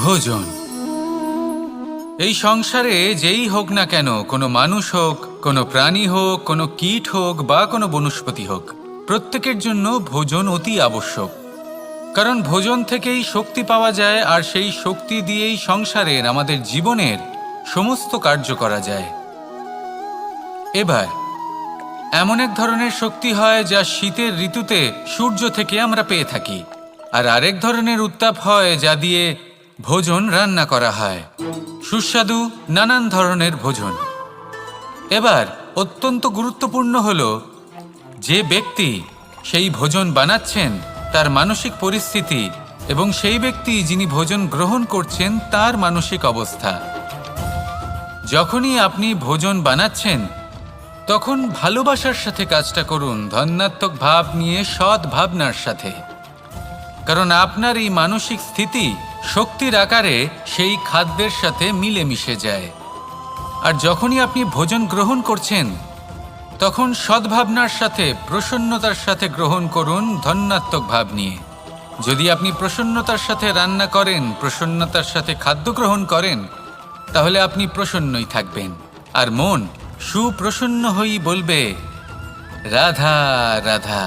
ভোজন। এই সংসারে যেই হোক না কেন, কোনো মানুষ হোক, কোনো প্রাণী হোক, কোনো কীট হোক বা কোনো বনস্পতি হোক, প্রত্যেকের জন্য ভোজন অতি আবশ্যক। কারণ ভোজন থেকেই শক্তি পাওয়া যায়, আর সেই শক্তি দিয়েই সংসারের, আমাদের জীবনের সমস্ত কার্য করা যায়। এবার এমন এক ধরনের শক্তি হয় যা শীতের ঋতুতে সূর্য থেকে আমরা পেয়ে থাকি, আর আরেক ধরনের উত্তাপ হয় যা দিয়ে ভোজন রান্না করা হয়, সুস্বাদু নানান ধরনের ভোজন। এবার অত্যন্ত গুরুত্বপূর্ণ হলো যে ব্যক্তি সেই ভোজন বানাচ্ছেন তার মানসিক পরিস্থিতি এবং সেই ব্যক্তি যিনি ভোজন গ্রহণ করছেন তার মানসিক অবস্থা। যখনই আপনি ভোজন বানাচ্ছেন তখন ভালোবাসার সাথে কাজটা করুন, ধন্যাত্মক ভাব নিয়ে, সৎ ভাবনার সাথে। কারণ আপনার এই মানসিক স্থিতি শক্তির আকারে সেই খাদ্যের সাথে মিলেমিশে যায়। আর যখনই আপনি ভোজন গ্রহণ করছেন তখন সদ্ভাবনার সাথে, প্রসন্নতার সাথে গ্রহণ করুন, ধন্যাত্মক ভাব নিয়ে। যদি আপনি প্রসন্নতার সাথে রান্না করেন, প্রসন্নতার সাথে খাদ্য গ্রহণ করেন, তাহলে আপনি প্রসন্নই থাকবেন, আর মন সুপ্রসন্ন হয়েই বলবে রাধা রাধা।